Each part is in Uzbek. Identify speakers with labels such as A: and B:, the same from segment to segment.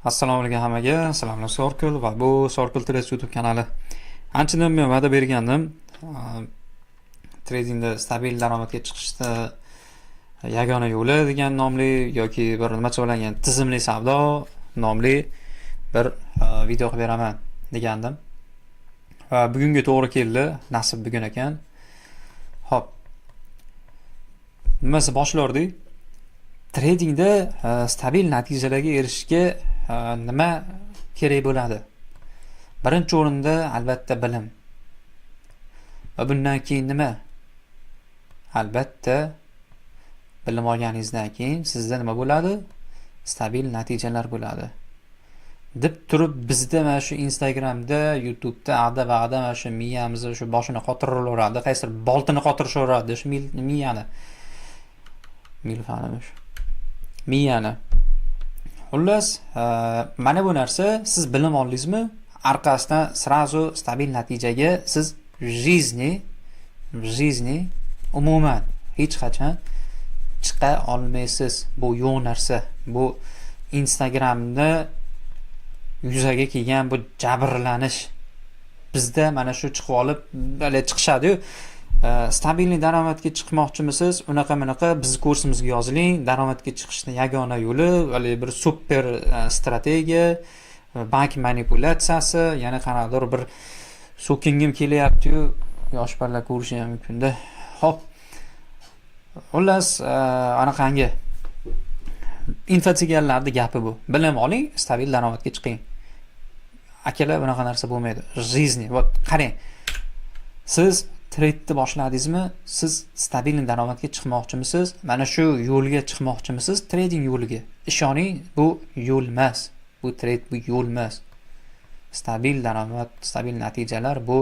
A: Assalomu alaykum hammaga. Assalomu Sorkul va bu Sorkul Trades YouTube kanali. Anchadan men va'da bergandim. Tradingda stabil daromadga chiqishda yagona yo'li degan nomli yoki bir nimacha bo'langan tizimli savdo nomli bir video qilib beraman degandim. Va bugunga to'g'ri keldi. Nasib bugun ekan. Hop. Nimasi boshlardik? Tradingda stabil natijalarga erishishga nima kerak bo'ladi? Birinchi o'rinda albatta bilim. Va bundan keyin nima? Albatta bilim olganingizdan keyin sizda nima bo'ladi? Stabil natijalar bo'ladi. Deb turib bizda mana shu Instagramda, YouTube'da ada va ada mana shu miyamizni shu boshini qotiraveradi, qaysi boltini qotirishaveradi, shu miyani. Milfanimish. Miyani. Xullas, mana bu narsa siz bilim oldingizmi, orqasidan srazu stabil natijaga siz жизни umuman hech qachon chiqa olmaysiz. Bu yo'q narsa. Bu Instagramda yuzaga kelgan bu jabrlanish. Bizda mana shu chiqib olib, hali chiqishadi-yu. Stabilni daromadga chiqmoqchimisiz? Unaqa biz kursimizga yoziling. Daromadga chiqishning yagona yo'li hali bir super strategiya, bank manipulyatsiyasi, yana qanaqadir bir so'kingim kelyapti-yu, yosh bolalar ko'rishi ham mumkin-da. Hop. Xullas, anaqangi infotsiganlarning gapi bu. Bilim oling, stabil daromadga chiqing. Akalar, bunaqa narsa bo'lmaydi. Жизни. Вот, qarang. Siz trade'ni boshladingizmi? Siz stabil daromadga chiqmoqchimisiz? Mana shu yo'lga chiqmoqchimisiz? Trading yo'liga. Ishoning, bu yo'l emas. Bu trade bu yo'l emas. Stabil daromad, stabil natijalar bu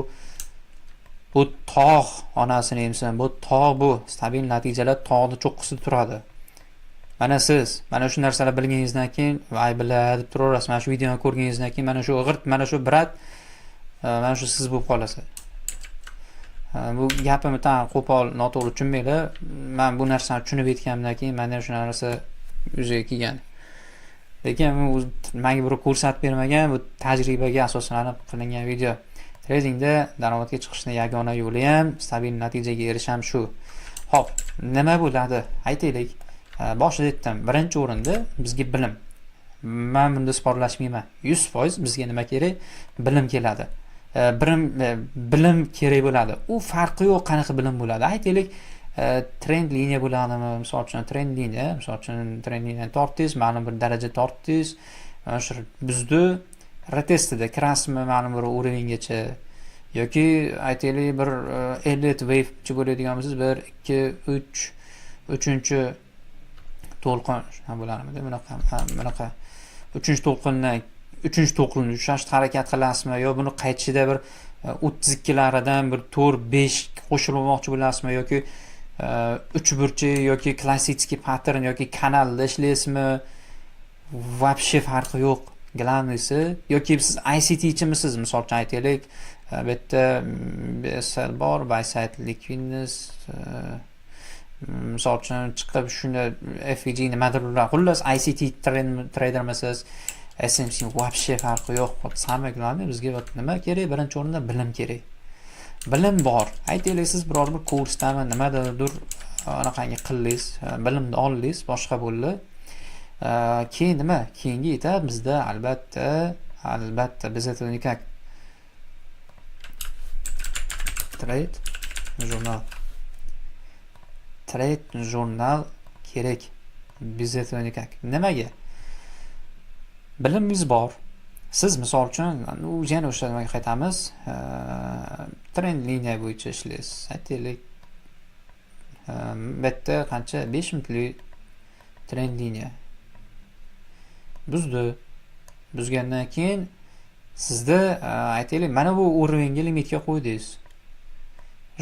A: tog' onasini emsin, bu tog' bu stabil natijalar tog'ni cho'qqisida turadi. Mana siz mana shu narsalar bilganingizdan keyin voy biladi turaverasiz. Mana shu videoni ko'rganingizdan keyin mana shu g'irt, mana shu brat, mana shu siz bo'lib qolasiz. Bu gapimni tan qo'pol noto'g'ri tushunmanglar. Men bu narsani tushunib yetganimdan keyin mana shu narsa yuzaga kelgan. Lekin menga bir ko'rsatib bermagan, bu tajribaga asoslanib qilingan video. Tradingda daromadga chiqishning yagona yo'li ham, stabil natijaga erishishim shu. Hop, nima bo'ladi? Aytaylik. Boshida aytdim, birinchi o'rinda bizga bilim. Men bunda sporlashmayman. 100% bizga nima kerak? Bilim keladi. Bilim kerak bo'ladi. U farqi yo'q qanaqa bilim bo'ladi. Aytaylik, trend liniya bo'ladimi? Misol uchun trend liniyani tortdingiz, ma'lum bir daraja tortdingiz, mana shu buzdi, retestida kirasizmi ma'lum bir o'ringacha yoki aytaylik bir elite wave chi bo'ladigan bo'lsangiz 1 2 3 uchinchi to'lqin shuna bo'larmidi? Bunaqa uchinchi to'lqinni ushlashga harakat qilasizmi yo buni qaytishida bir 32 laridan bir 4-5 qo'shilmoqchi bo'lasizmi yoki 3 burchi yoki klassik pattern yoki kanalda ishlaysizmi? Вообще farqi yo'q. Glamisi yoki siz ICT-chimisiz? Misol uchun aytaylik, bu yerda BSL bor, buy side liquidness, misol uchun chiqib shunda FEG nimadir ular. Xullas ICT tradermisiz? SMC вообще farqi yo'q. Samma global bizga nima kerak? Birinchi o'rinda bilim kerak. Bilim bor. Aytaylik siz biror bir kursdami, nimadir anaqangi qildingiz, bilimni oldingiz, boshqa bo'ldi. Keyin nima? Keyingi etap bizda albatta biz aytadigan как trade jurnal kerak. Biz aytadigan как nimaga? Bilimingiz bor. Siz misol uchun yana o'sha nimaga qaytamiz? Trend liniya bo'yicha ishlaysiz. Aytaylik, bu yerda qancha 5 minutlik trend liniya. Buzgandan keyin sizda aytaylik mana bu o'ringa limitga qo'ydingiz.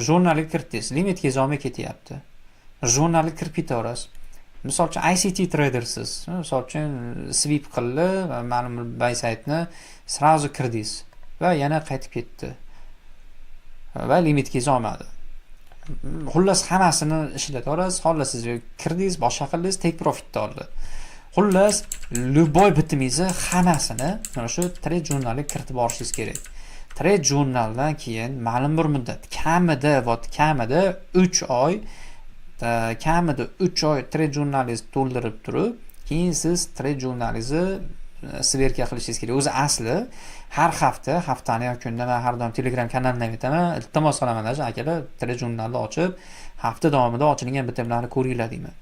A: Jurnalga kiritdingiz. Limitga zomga ketyapti. Jurnalga kirib ketaverasiz. Misol uchun ICT tradersiz. Misol uchun sweep qildi va ma'lum bir buy side-ni srazu kirdingiz va yana qaytib ketdi. Va limitga olmadi. Xullas hammasini ishlataverasiz. Xohlasangiz kirdingiz, boshqa qildingiz, take profitni oldi. Xullas, любой bitimingizni hammasini mana shu trade jurnalga kiritib borishingiz kerak. Trade jurnaldan keyin ma'lum bir muddat, kamida 3 oy, kamida 3 oy trade jurnalingizni to'ldirib turib, keyin siz trade jurnalingizni sverka qilishingiz kerak. O'zi asli har hafta, haftani yoki kunda men har doim Telegram kanalimdan aytaman, iltimos qilaman akalar, trade jurnalni ochib, hafta davomida ochilgan bitimlarni ko'ringlar deyman.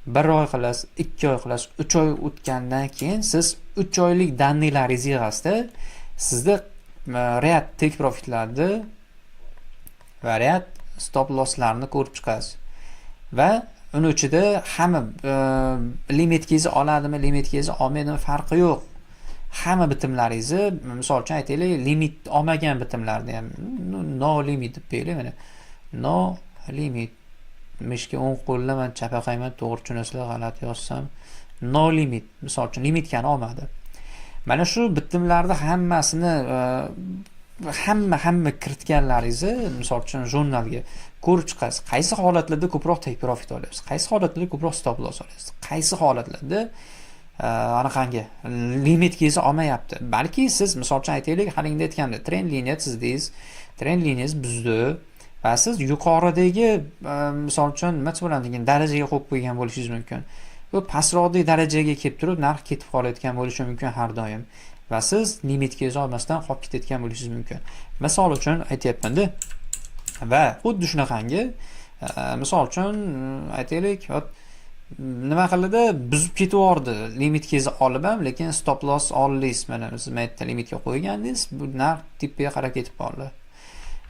A: 1 oy qilas, 2 oy qilas, 3 oy o'tgandan keyin siz 3 oylik dannilaringiz yig'asida sizda real take profitlarni va real stop losslarni ko'rib chiqasiz. Va uni ichida hamma limitkingiz oladimi, limitkingiz olmaydimi farqi yo'q. Hamma bitimlaringizni, misol uchun aytaylik, limit olmagan bitimlarni ham no limit deb qo'yaylik mana. No limit mishga 10 qo'llaman, chapaqayman, to'g'ri tushunasizlar, g'alati yozsam. No limit, misol uchun limitkani olmadi. Mana shu bitimlarni hammasini hamma kiritganlaringizni, misol uchun jurnalga ko'rib chiqasiz. Qaysi holatlarda ko'proq take profit olyapsiz? Qaysi holatlarda ko'proq stop loss olyapsiz? Qaysi holatlarda anaqangi limitkingiz olmayapti? Balki siz misol uchun aytaylik, halingda aytganda trend liniya sizdingiz, trend liniyasi buzdi va siz yuqoridagi misol uchun nima bo'ladigan darajaga qo'yib qo'ygan bo'lishingiz mumkin. Bu pastroqdagi darajaga kelib turib narx ketib qolayotgan bo'lishi mumkin har doim. Va siz limitkingiz olmasdan qolib ketayotgan bo'lishingiz mumkin. Misol uchun aytayapman-da. Va xuddi shunaqangi misol uchun aytaylik, nima qildi? Buzib ketaverdi. Limitkingizni olib ham, lekin stop loss oldingiz. Mana siz maytda limitga qo'ygandingiz, bu narx tepaga qarab ketib qoldi.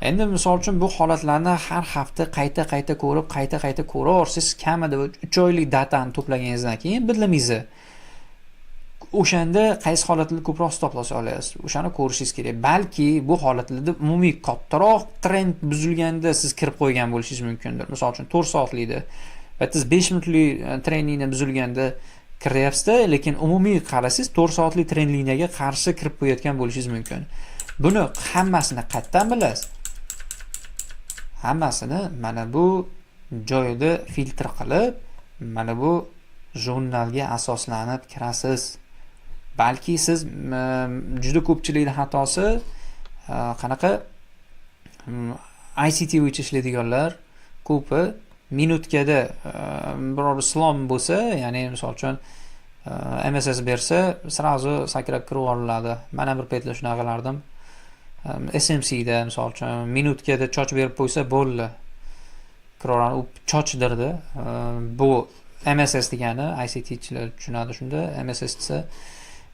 A: Endi misol uchun bu holatlarni har hafta qayta ko'rib, qayta ko'raversiz, kamida 3 oylik datani to'plaganingizdan keyin bilamingiz. O'shanda qaysi holatlarda ko'proq stop loss olyapsiz, o'shani ko'rishingiz kerak. Balki bu holatlarda umumiy kattaroq trend buzilganda siz kirib qo'ygan bo'lishingiz mumkindir. Misol uchun 4 soatlikda va siz 5 minutlik trend liniya buzilganda kiryapsiz, lekin umumiy qarasangiz 4 soatlik trend liniyaga qarshi kirib qo'yayotgan bo'lishingiz mumkin. Buni hammasini qayerdan bilasiz? Hammasini mana bu joyda filtr qilib, mana bu jurnalga asoslanib kirasiz. Balki siz juda ko'pchilikning xatosi qanaqa ICT bo'yicha ishlaydiganlar ko'pi minutkada biror slom bo'lsa, ya'ni misol uchun MSS bersa, srazu sakrab kirib yuboriladi. Mana bir paytlar shunaqa qilardim. SMC da misol uchun minutkada choch berib qo'ysa bo'ldi. Kirorani u chochdirdi. Bu MSS degani ICTchilar tushunadi shunda. MSS desa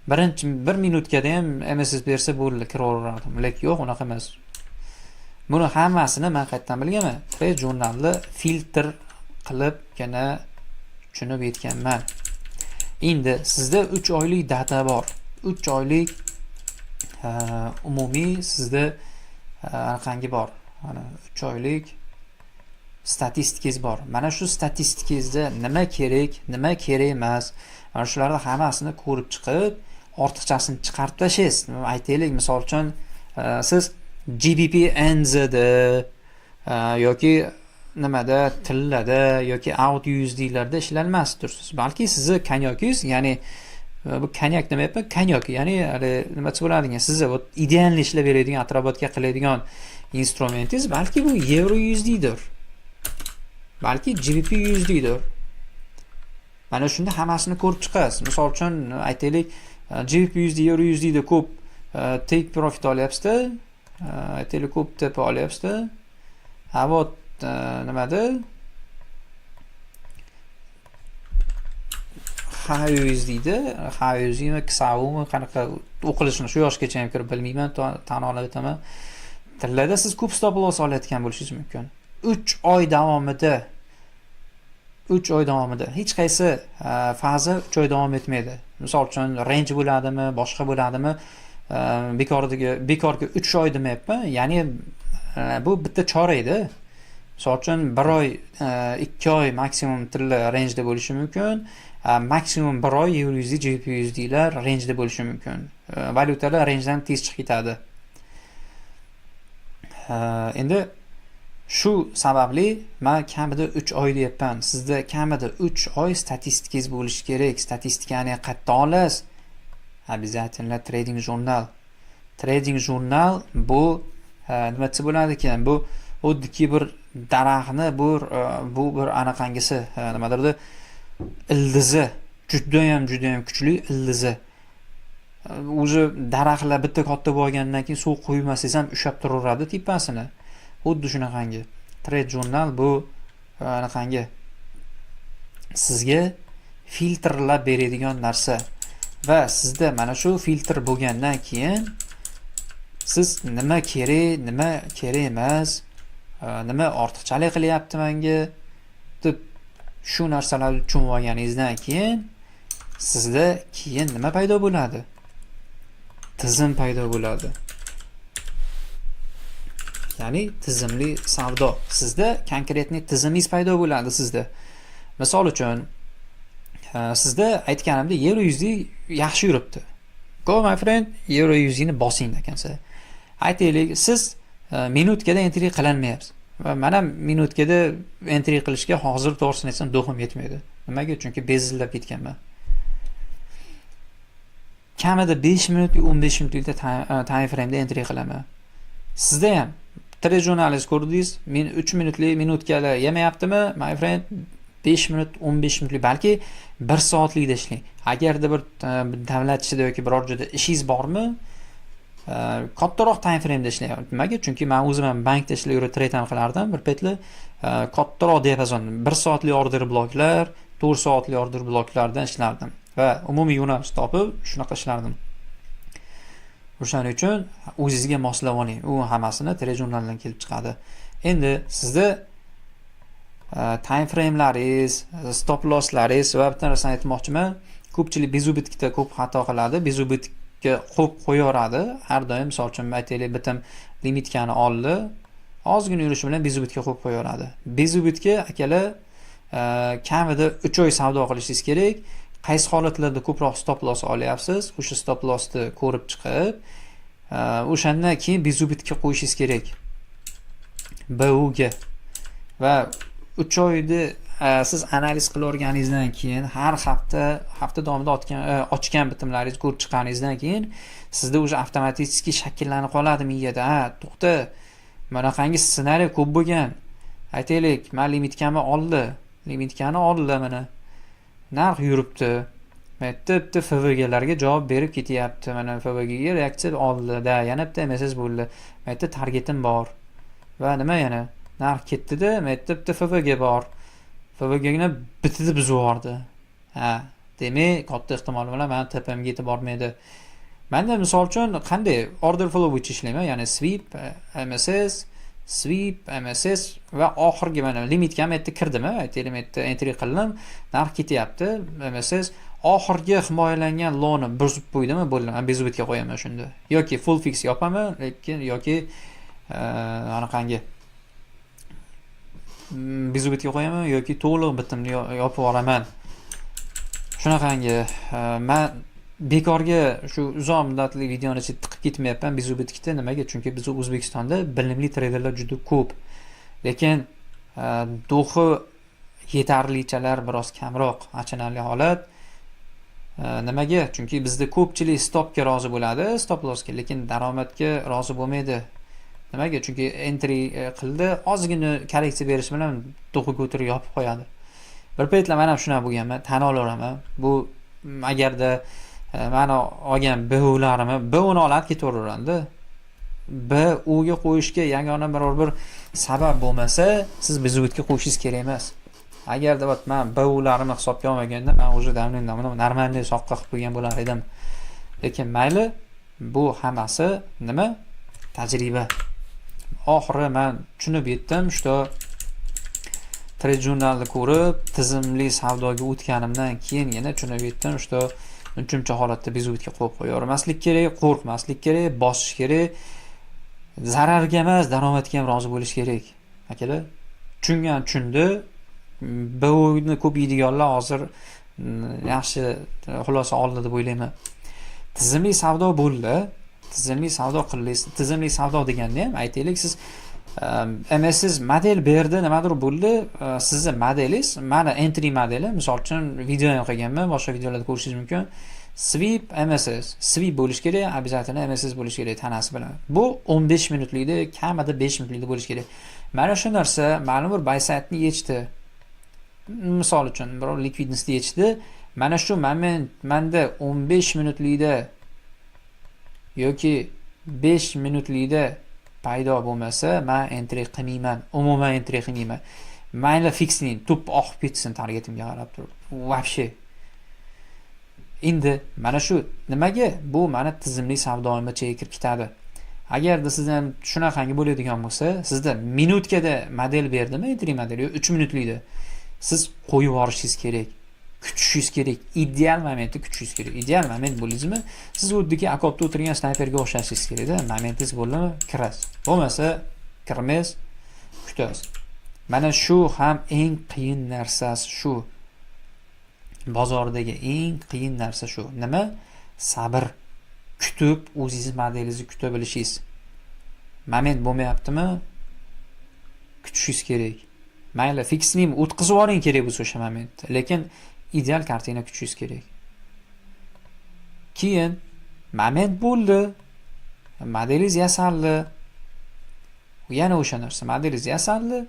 A: birinchi 1 minutkada ham MSS bersa bo'ldi, kiraverardim. Lekin yo'q, unaqa emas. Buni hammasini men qayerdan bilganman? Trade jurnalni filtr qilibgina tushunib yetganman. Endi sizda 3 oylik data bor. 3 oylik umumiy sizda qangi bor? Mana 3 oylik statistikangiz bor. Mana shu statistikangizda nima kerak, nima kerak emas, mana shularni hammasini ko'rib chiqib, ortiqchasini chiqarib tashlaysiz. Aytaylik, misol uchun siz GBP NZD yoki nimada, tillada yoki out USD larda ishlanmas tursiz. Balki sizni konyakingiz, ya'ni bu konyak demayapman, konyak, ya'ni nima bo'ladigan, sizni ideal ishlab beradigan, atrobotga qiladigan instrumentingiz balki bu Euro USDdir. Balki GBP USDdir. Mana shunda hammasini ko'rib chiqasiz. Misol uchun aytaylik, GBP USD, Euro USD da ko'p take profit olyapsiz-da, aytaylik ko'p tepa olyapsiz-da. Ha, vot nimada? HUSD-da, HUSD-mi, KSAU-mi, qanaqa o'qilishini shu yoshgacha ham kirib bilmayman, tan olib aytaman. Tillarda siz ko'p stop loss olayotgan bo'lishingiz mumkin. 3 oy davomida hech qaysi faza 3 oy davom etmaydi. Misol uchun range bo'ladimi, boshqa bo'ladimi, bekorga 3 oy demayapman. Ya'ni bu bitta chorakda. Misol uchun 1 oy, 2 oy maksimum tilla range da bo'lishi mumkin. Maksimum 1 oy USD, GBP USD lar range da bo'lishi mumkin. Valyutalar range dan tez chiqib ketadi. Endi Shu sababli men kamida 3 oy deyapman. Sizda kamida 3 oy statistikangiz bo'lishi kerak. Statistikani qayerda olasiz? Обязательно trading jurnal. Trading jurnal bu nima desa bo'ladi ekan? Bu oddiki bir daraxtni bu bir anaqangisi nimadirdi? Ildizi. Judayam kuchli ildizi. O'zi daraxtlar bitta katta bo'lgandan keyin suv quymasangiz ham ushlab turaveradi tepasini. Xuddi shunaqangi. Trade jurnal bu anaqangi sizga filtrlab beradigan narsa. Va sizda mana shu filtr bo'lgandan keyin siz nima kerak emas, nima ortiqchalik qilyapti menga deb shu narsalarni tushunib olganingizdan keyin sizda keyin nima paydo bo'ladi? Tizim paydo bo'ladi. Ya'ni tizimli savdo. Sizda konkretniy tizimingiz paydo bo'ladi sizda. Misol uchun sizda aytganimda euro USD yaxshi yuribdi. Go my friend, euro USD ni bosing ekansiz. Aytaylik, siz minutkada entry qilinmayapsiz. Va mana minutkada entry qilishga hozir to'g'risini aytsam do'qim yetmaydi. Nimaga? Chunki bezillab ketganman. Kamida 5 minut, 15 minutlikda time frame'da entry qilaman. Sizda ham trade jurnalingiz ko'rdingiz, men 3 minutkalar yemayaptimi? My friend 5 minut, 15 minutlik, balki 1 soatlikda ishlang. Agarda bir davlat ishida yoki biror joyda ishingiz bormi, kattaroq time frame'da ishlang. Nimaga? Chunki men o'zim ham bankda ishlab trade ham qilardim. Bir paytlar kattaroq diapazon 1 soatlik order bloklar, 4 soatlik order bloklardan ishlardim va umumiy yo'nalish topib shunaqa ishlardim. O'shaning uchun o'zingizga moslab oling. U hammasini trade jurnaldan kelib chiqadi. Endi sizda time frame'laringiz, stop losslaringiz va bitta narsani aytmoqchiman. Ko'pchilik bezubitda ko'p xato qiladi. Bezubitga qo'yib qo'yaveradi. Har doim misol uchun aytaylik, bitim limitkani oldi. Ozgina yurish bilan bezubitga qo'yib qo'yaveradi. Bezubitga akalar kamida 3 oy savdo qilishingiz kerak. Qaysi holatlarda ko'proq stop loss olyapsiz, o'sha stop lossni ko'rib chiqib, o'shandan keyin bezubitga qo'yishingiz kerak. BUga. Va 3 oyda siz analiz qilib o'rganingizdan keyin har hafta davomida ochgan bitimlaringizni ko'rib chiqqaningizdan keyin sizda o'sha avtomatik shakllanib qoladi miyada. To'xta. Bunaqangi ssenariy ko'p bo'lgan. Aytaylik, men limitkani oldi mana. Narx yuribdi. Bitta FVGlarga javob berib ketyapti. Mana FVGga reaksiya oldi-da, yana bitta MSS bo'ldi. Bitta targetim bor. Va nima yana? Narx ketdi-da, bitta FVG bor. FVGni bitida buzib yubordi. Demak, katta ehtimol bilan men tepamga yetib bormaydi. Menda misol uchun qanday order flow bo'yicha ishlayman, ya'ni sweep, MSS va oxirgi mana limitga ham yerda kirdimi? Aytaylik, yerda entry qildim, narx ketyapti, MSS oxirgi himoyalangan loni buzib qo'ydimi, bo'ldi. Men bezubitga qo'yaman shunda. Yoki full fix yopaman, lekin yoki anaqangi bezubitga qo'yaman yoki to'liq bitimni yopib yuboraman. Shunaqangi men bekorga shu uzoq muddatli videoni tiqib ketmayapman bezubitga. Nimaga? Chunki biz O'zbekistonda bilimli treyderlar juda ko'p. Lekin do'xi yetarlichalar biroz kamroq, achinarli holat. Nimaga? Chunki bizda ko'pchilik stopga rozi bo'ladi, stop lossga, lekin daromadga rozi bo'lmaydi. Nimaga? Chunki entry qildi, ozgina korreksiya berish bilan do'xi ko'tarib yopib qo'yadi. Bir paytlar men ham shunaqa bo'lganman, tan olaman. Bu agarda mana olgan BU'larimni BU'ni olib ketaveradi. BU'ga qo'yishga yagona biror bir sabab bo'lmasa, siz bezubitga qo'yishingiz kerak emas. Agarda men BU'larimni hisobga olmaganda, men o'sha damdan normalniy soqqa qilib qo'ygan bo'lar edim. Lekin mayli, bu hammasi nima? Tajriba. Oxiri men tushunib yetdim, что trade jurnalni ko'rib, tizimli savdoga o'tganimdan keyin yana tushunib yetdim, что unchuncha holatda bezubitga qo'yib qo'yavermaslik kerak, qo'rqmaslik kerak, bosish kerak. Zararga emas, daromadga ham rozi bo'lish kerak. Akalar, tushundi. BU'ni ko'p yeydiganlar hozir yaxshi xulosa oldi deb o'ylayman. Tizimli savdo bo'ldi. Tizimli savdo qildingiz. Tizimli savdo deganda ham aytaylik, siz MSsiz model berdi, nimadir bo'ldi, sizni modelingiz, mana entry modeli, misol uchun video ham qilganman, boshqa videolarda ko'rishingiz mumkin. Sweep MSsiz, sweep bo'lish kerak, обязательно MSsiz bo'lish kerak tanasi bilan. Bu 15 minutlikda, kamida 5 minutlikda bo'lish kerak. Mana shu narsa ma'lum bir baysetni yechdi. Misol uchun, biror liquidnessni yechdi. Mana shu moment menda 15 minutlikda yoki 5 minutlikda paydo bo'lmasa, men entry qilmayman. Umuman entry qilmayman. Mayli fixning tup oqib ketsin targetimga qarab turib. Вообще. Endi mana shu nimaga bu meni tizimli savdoimga kirib ketadi. Agarda sizdan shunaqangi bo'ladigan bo'lsa, sizda minutkada model berdimi, entry model, 3 minutlikda. Siz qo'yib yuborishingiz kerak. Kutishingiz kerak. Ideal momentda kutishingiz kerak. Ideal moment bo'ldingizmi, siz o'ddagi okopda o'tirgan snayperga o'xshashingiz kerak-da. Momentingiz bo'ldimi, kirasiz. Bo'lmasa, kirmaysiz, kutasiz. Mana shu ham eng qiyin narsasi shu. Bozordagi eng qiyin narsa shu. Nima? Sabr. Kutib, o'zingiz modelingizni kuta bilishingiz. Moment bo'lmayaptimi? Kutishingiz kerak. Mayli fixning o'tkazib yuboring kerak bo'lsa o'sha momentda, lekin ideal kartina kutishingiz kerak. Keyin moment bo'ldi. Modelingiz yasaldi. Yana o'sha narsa, modelingiz yasaldi.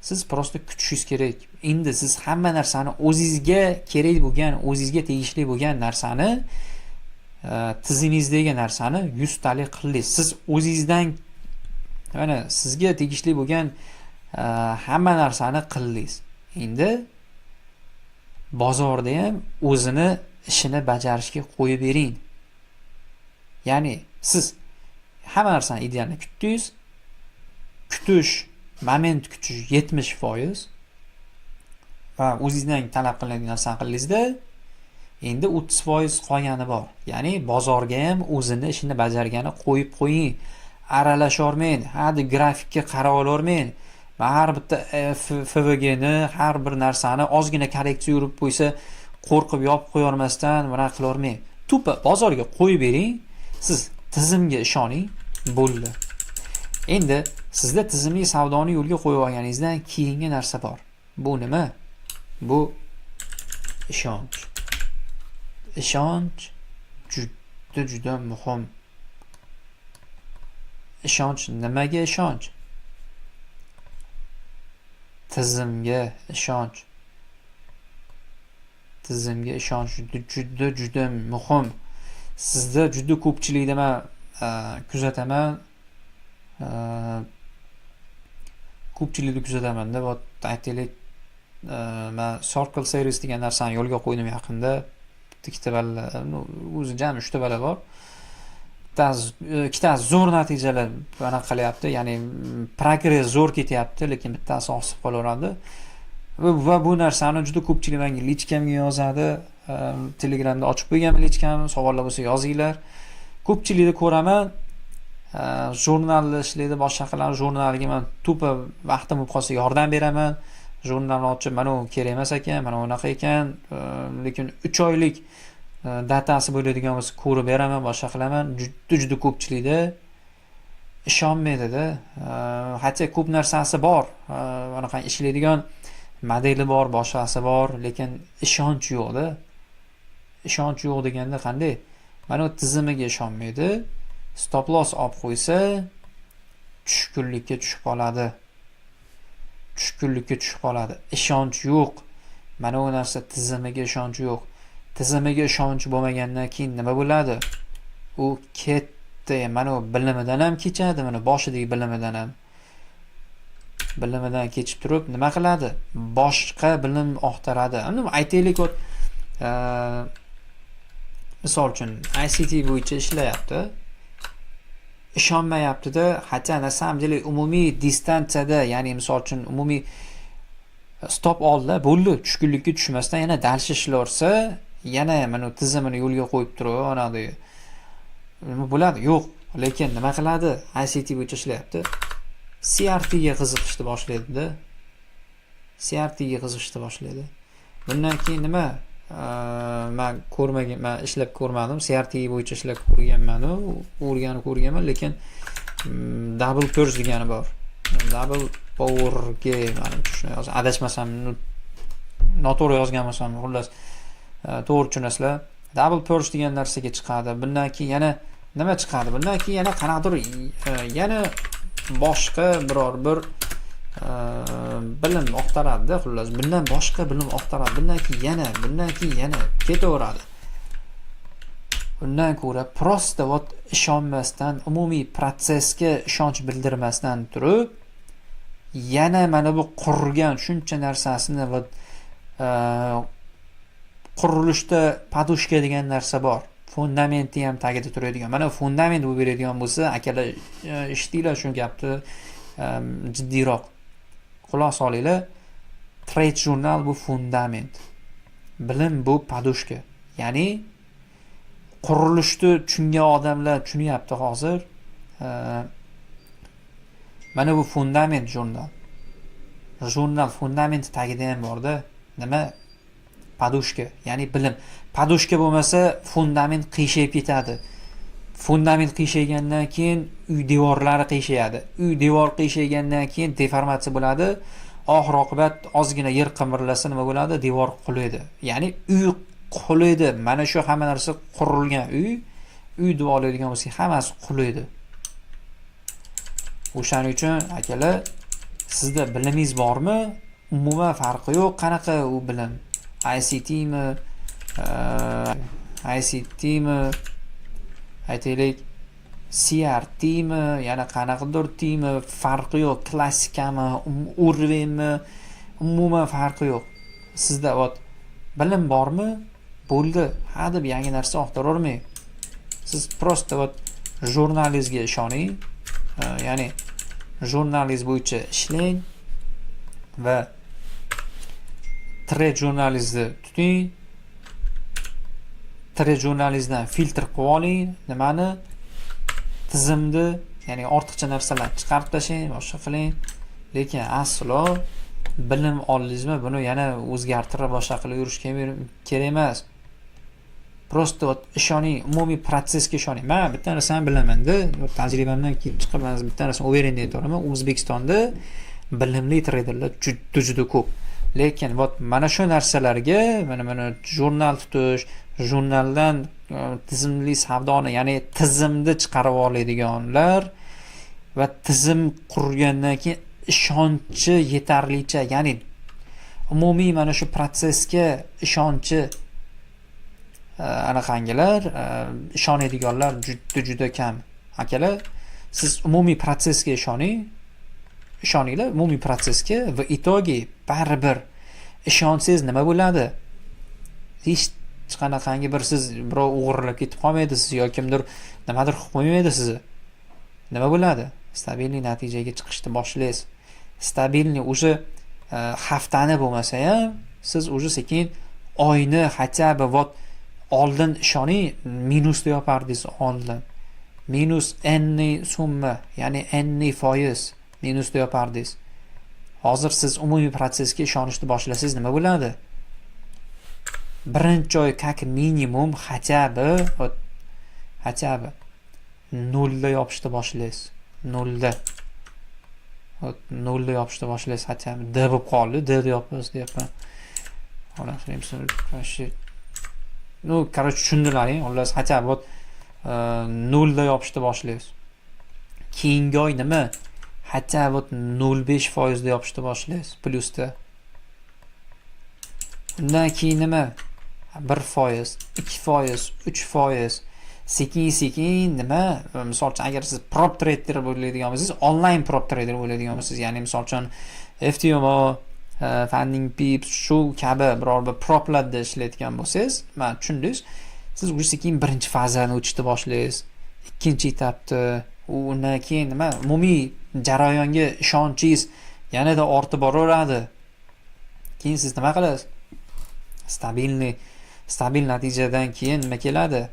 A: Siz prosta kutishingiz kerak. Endi siz hamma narsani o'zingizga kerak bo'lgan, o'zingizga tegishli bo'lgan narsani, tizingizdagi narsani 100 talik qildingiz. Siz o'zingizdan mana sizga tegishli bo'lgan hamma narsani qildingiz. Endi bozorda ham o'zini ishini bajarishga qo'yib bering. Ya'ni siz hamma narsani idealni kutdingiz. Kutish, moment kutish 70% va o'zingizdan talab qilinadigan narsani qildingizda, endi 30% qolgani bor. Ya'ni bozorga ham o'zini ishini bajargani qo'yib qo'ying. Aralasha olmang, hadi grafikka qarab olormang. Va har bitta FVG ni, har bir narsani ozgina korreksiya yurib qo'ysa, qo'rqib yopib qo'ya olmasdan buna qila olmang. Tupa bozorga qo'yib bering, siz tizimga ishoning, bo'ldi. Endi sizda tizimli savdoni yo'lga qo'yib olganingizdan keyingi narsa bor. Bu nima? Bu ishonch. Ishonch juda muhim. Ishonch nimaga ishonch? Tizimga ishonch. Tizimga ishonch juda muhim. Sizda juda ko'pchilikda men kuzataman. Ko'pchilikni kuzataman-da, bu aytaylik, men Circle Series degan narsani yo'lga qo'ydim yaqinda. Ikkita balla, o'zi jami 3 ta balla bor. Ikkitasi zo'r natijalar bana qilyapti, ya'ni progress zo'r ketyapti, lekin bittasi osib qolaveradi. Va bu narsani juda ko'pchilik menga lichkamga yozadi. Telegramda ochib qo'yganman lichkamni, savollar bo'lsa yozinglar. Ko'pchilikni ko'raman, jurnalda ishlaydi, boshqa qiladi, jurnaliga men to'pa vaqtim bo'lib qolsa yordam beraman. Jurnalni ochib, mana u kerak emas ekan, mana unaqa ekan, lekin 3 oylik datasi bo'ladigan bo'lsa ko'rib beraman, boshqa qilaman. Juda ko'pchilikda ishonmaydi-da. Hatto ko'p narsasi bor, anaqa ishlaydigan modeli bor, boshqasi bor, lekin ishonch yo'q-da. Ishonch yo'q deganda qanday? Mana u tizimiga ishonmaydi. Stop loss olib qo'ysa, tushkunlikka tushib qoladi. Tushkunlikka tushib qoladi. Ishonch yo'q. Mana u narsa tizimiga ishonch yo'q. Tizimiga ishonch bo'lmagandan keyin nima bo'ladi? U ketdi. Mana u bilimidan ham kechadi, mana boshidagi bilimidan kechib turib nima qiladi? Boshqa bilim orttiradi. Uni aytaylik, misol uchun ICT bo'yicha ishlayapti. Ishonmayapti-da, hatto na samом деле umumiy distansiyada, ya'ni misol uchun umumiy stop oldi, bo'ldi, tushkunlikka tushmasdan yana dalsh ishlarsa, yana mana tizimini yo'lga qo'yib turib, anaqada nima bo'ladi? Yo'q. Lekin nima qiladi? ICT bo'yicha ishlayapti. CRT ga qiziqishni boshlaydi-da. CRT ga qiziqishni boshlaydi. Bundan keyin nima? Men ishlab ko'rmadim. CRT bo'yicha ishlab ko'rganman, o'rganib ko'rganman, lekin double purge degani bor. double powerga menimcha shuni yozaman. Adashmasam, noto'g'ri yozgan bo'lsam, xullas to'g'ri tushunasizlar. Double purge degan narsaga chiqadi. Bundan keyin yana nima chiqadi? Bundan keyin yana qanaqadir yana boshqa biror bir bilim oqtaradi, xullas. Bundan boshqa bilim oqtaradi. Bundan keyin yana ketaveradi. Undan ko'ra prosta ishonmasdan, umumiy protsessga ishonch bildirmasdan turib, yana mana bu qurgan shuncha narsasini qurilishda podushka degan narsa bor. Fundamenti ham tagida turadigan. Mana fundament bo'lib beradigan bo'lsa, akalar eshitdinglar shu gapni jiddiyroq. Xulosa olinglar. Trade jurnal bu fundament. Bilim bu podushka. Ya'ni qurilishni tushungan odamlar tushunyapti hozir. Mana bu fundament jurnal. Jurnal fundament tagida ham borda. Nima? Podushka, ya'ni bilim. Podushka bo'lmasa, fundament qiyshayib ketadi. Fundament qiyshaygandan keyin uy devorlari qiyshayadi. Uy devor qiyshaygandan keyin deformatsiya bo'ladi. Oxir oqibat ozgina yer qimirlasa nima bo'ladi? Devor qulaydi. Ya'ni uy qulaydi. Mana shu hamma narsa qurilgan uy deb oladigan bo'lsak, hammasi qulaydi. O'shaning uchun akalar, sizda bilimingiz bormi? Umuman farqi yo'q. Qanaqa u bilim? ICTmi, aytaylik CRTmi, yana qanaqadir timi, farqi yo'q. Klassikami, urvenmi, umuman farqi yo'q. Sizda bilim bormi? Bo'ldi. Ha deb yangi narsa oqtaravermang. Siz prosta jurnalizmga ishoning. Ya'ni jurnalizm bo'yicha ishlang va trade jurnalizmni tuting. Trade jurnalizmdan filtr qilib oling. Nimani? Tizimni, ya'ni ortiqcha narsalarni chiqarib tashlang, boshqa qiling. Lekin aslo bilim oldingizmi, buni yana o'zgartirib boshqa qilib yurish kerak emas. Prosta ishoning, umumiy protsessga ishoning. Men bitta narsani bilaman-da, tajribamdan kelib chiqib, men bitta narsani uverenda aytaman. O'zbekistonda bilimli treyderlar juda ko'p. Lekin mana shu narsalarga, mana jurnal tutish, jurnaldan tizimli savdoni, ya'ni tizimni chiqarib oladiganlar va tizim qurgandan keyin ishonchi yetarlicha, ya'ni umumiy mana shu protsessga ishonchi anaqangilar, ishonadiganlar juda kam. Akalar, siz umumiy protsessga ishoninglar, umumiy protsessga va itogi baribir ishonsangiz nima bo'ladi? Hech qanaqangi bir siz birov o'g'irlab ketib qolmaydi, siz yoki kimdir nimadir qilib qo'ymaydi sizni. Nima bo'ladi? Stabilniy natijaga chiqishni boshlaysiz. Stabilniy o'sha haftani bo'lmasa ham siz o'sha sekin oyni хотя бы oldin ishoning, minusda yopardingiz oldin. Minus n summa, ya'ni n foiz minusda yopardingiz. Hozir siz umumiy protsessga ishonishni boshlasangiz nima bo'ladi? Birinchi oy как minimum хотя бы nolda yopishni boshlaysiz. Nolda yopishni boshlaysiz, хотя бы d bo'lib qoldi, d deb yopasiz deyapman. Xolos, короче, tushundilaring. Xullas, хотя бы nolda yopishni boshlaysiz. Keyingi oy nima? Хотя бы 0.5% da yopishni boshlaysiz, plyusda. Undan keyin nima? 1%, 2%, 3%. Sekin nima? Misol uchun agar siz prop trader bo'ladigan bo'lsangiz, online prop trader bo'ladigan bo'lsangiz, ya'ni misol uchun FTMO, Funding Pips shu kabi biror bir proplarda ishlayotgan bo'lsangiz, men tushundingiz. Siz o'sha sekin birinchi fazani o'tishni boshlaysiz. Ikkinchi etapni, undan keyin nima? Umumiy jarayonga ishonchingiz yanada ortib boraveradi. Keyin siz nima qilasiz? Stabil natijadan keyin nima keladi?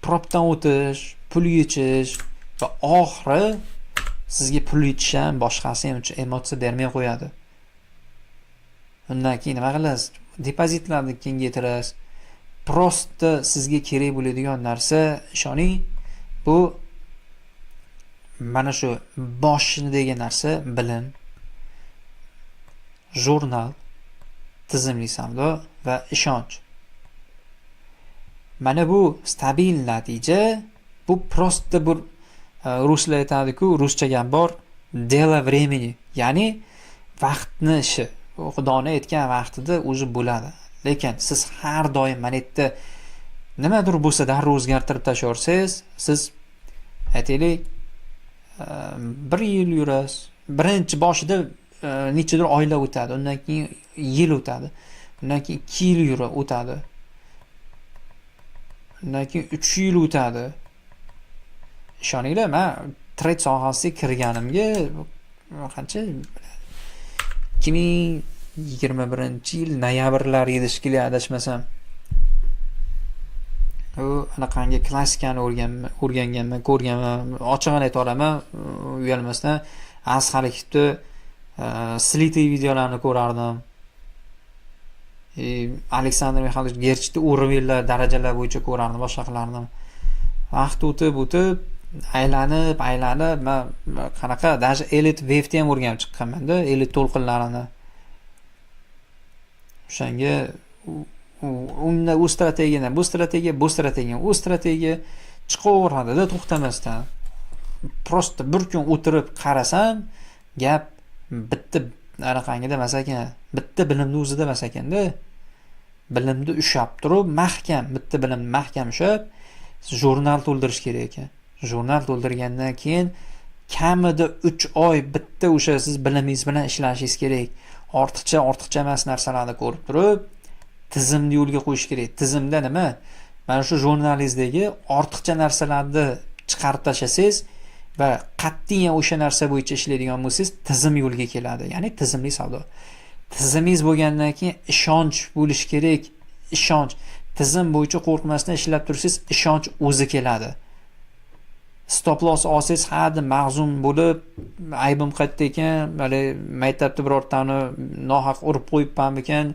A: Propdan o'tish, pul yechish va oxiri sizga pul yechish ham boshqasi ham emotsiya bermay qo'yadi. Undan keyin nima qilasiz? Depozitlarni kengaytirasiz. Prosta sizga kerak bo'ladigan narsa, ishoning, bu mana shu boshidagi narsa bilim, jurnal, tizimli savdo va ishonch. Mana bu stabil natija, bu prosta bir ruslar aytadi-ku, ruscha gap bor, delo времени, ya'ni vaqtni ishi. Xudoni aytgan vaqtida o'zi bo'ladi. Lekin siz har doim mana yerda nimadir bo'lsa darrov o'zgartirib tashlasangiz, siz aytaylik 1 yil yurasiz. Birinchi boshida nechadir oylar o'tadi, undan keyin yil o'tadi, undan keyin 2 yil o'tadi, undan keyin 3 yil o'tadi. Ishoninglar, men trade sohasiga kirganimga qancha 2021-yil noyabrlar edi shekilli, adashmasam. U anaqangi klassikani o'rganganman, ko'rganman. Ochig'ini ayta olaman, uyalmasdan Asxalikni sliti videolarini ko'rardim. Aleksandr Mixaylovich Gerchni o'rinlar darajalar bo'yicha ko'rardim, boshqa qilardim. Vaqt o'tib aylanib men qanaqa даже elit wave'ni ham o'rganib chiqqanman-da, elit to'lqinlarini. O'shanga unda u strategiyadan bu strategiya chiqaveradi-da to'xtamasdan. Prosta bir kun o'tirib qarasam, gap bitta anaqangida emas ekan, bitta bilimni o'zida emas ekanda. Bilimni ushab turib, bitta bilimni mahkam ushab, jurnal to'ldirish kerak ekan. Jurnal to'ldirgandan keyin kamida 3 oy bitta o'sha siz bilimingiz bilan ishlashingiz kerak. Ortiqcha emas narsalarni ko'rib turib, tizimni yo'lga qo'yish kerak. Tizimda nima? Mana shu jurnalingizdagi ortiqcha narsalarni chiqarib tashlasangiz va qat'iyan o'sha narsa bo'yicha ishlaydigan bo'lsangiz, tizim yo'lga keladi. Ya'ni tizimli savdo. Tizimingiz bo'lgandan keyin ishonch bo'lish kerak. Ishonch. Tizim bo'yicha qo'rqmasdan ishlab tursangiz, ishonch o'zi keladi. Stop loss olsangiz, hadi mag'zum bo'lib, aybim qayerda ekan, hali maktabda birortani nohaq urib qo'yibman ekan,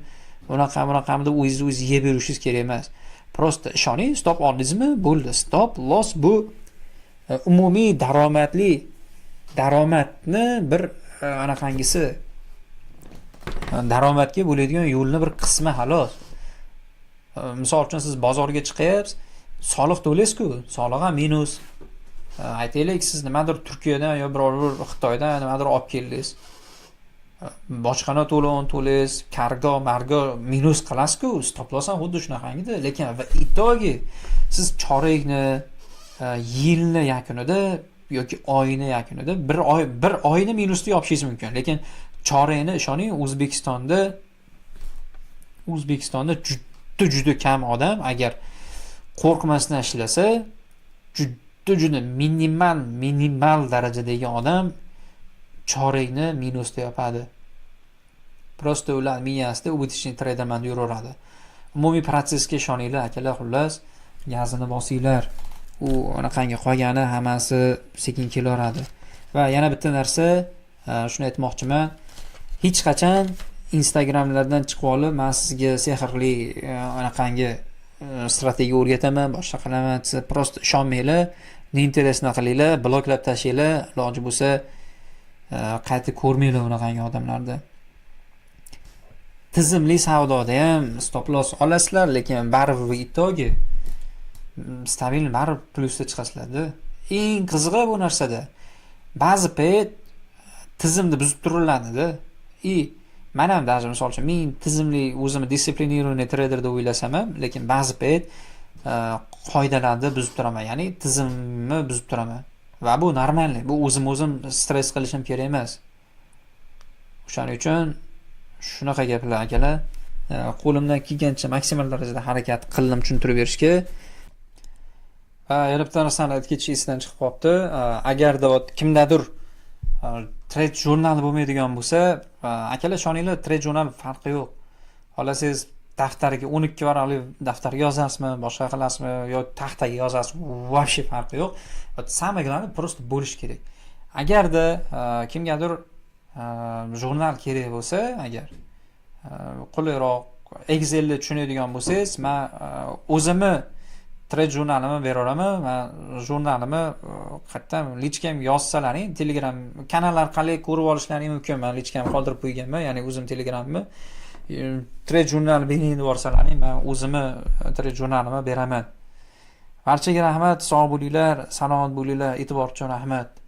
A: unaqa deb o'zingiz yeb yurishingiz kerak emas. Prosta ishoning, stop oldingizmi? Bo'ldi. Stop loss bu umumiy daromadni bir anaqangisi, daromadga bo'ladigan yo'lni bir qismi xolos. Misol uchun siz bozorga chiqyapsiz, soliq to'laysiz-ku, soliq ham minus. Aytaylik, siz nimadir Turkiyadan yo biror Xitoydan nimadir olib keldingiz. Bojxona to'lovini to'laysiz, margo minus qilasiz-ku, stop loss ham xuddi shunaqangida. Lekin va itogi siz chorakni, yilni yakunida yoki oyni yakunida bir oyni minusda yopishingiz mumkin. Lekin chorakni ishoning, O'zbekistonda juda kam odam agar qo'rqmasdan ishlasa, juda minimal darajadagi odam chorakni minusda yopadi. Prosta ular miyasida ubыточный treyderman yuraveradi. Umumiy protsesga ishoninglar, akalar, xullas, gazini bosinglar. U anaqangi qolgani hammasi sekin kelaveradi. Va yana bitta narsa, shuni aytmoqchiman. Hech qachon Instagramlardan chiqib olib, men sizga sehrli anaqangi strategiya o'rgataman, boshqa qilaman, siz prosta ishonmanglar, neinteresni qilinglar, bloklab tashlanglar, iloji bo'lsa qayta ko'rmanglar unaqangi odamlarni. Tizimli savdoda ham stop loss olasizlar, lekin baribir itogi stabil baribir plyusda chiqasizlar-da. Eng qizig'i bu narsada ba'zi payt tizimni buzib turiladi-da. Men ham даже misol uchun men tizimli o'zimni disiplinirованный trader deb o'ylasam ham, lekin ba'zi payt qoidalarni buzib turaman, ya'ni tizimni buzib turaman. Va bu normal, bu o'zim stress qilishim kerak emas. O'shaning uchun shunaqa gaplar akalar, qo'limdan kelgancha maksimal darajada harakat qildim tushuntirib berishga. Yana bitta narsani aytib ketish esidan chiqib qolibdi. Agarda kimdadir trade jurnali bo'lmaydigan bo'lsa, akalar ishoninglar, trade jurnal farqi yo'q. Xohlasangiz daftarga 12 varaqli daftarga yozasizmi, boshqa qilasizmi yo taxtaga yozasiz, вообще farqi yo'q. Самое главное просто bo'lish kerak. Agarda kimgadir jurnal kerak bo'lsa, agar qulayroq Excel'ni tushunadigan bo'lsangiz, men o'zimni trade jurnalimni beraveraman. Man jurnalimni qayerdan lichkamga yozsalaring, Telegram kanallar qalay ko'rib olishlaring mumkin. Men lichkamni qoldirib qo'yganman, ya'ni o'zim Telegramimni. Trade jurnal bering deb yuborsalaring, men o'zimni trade jurnalimni beraman. Barchaga rahmat, sog' bo'linglar, salomat bo'linglar, e'tibor uchun rahmat.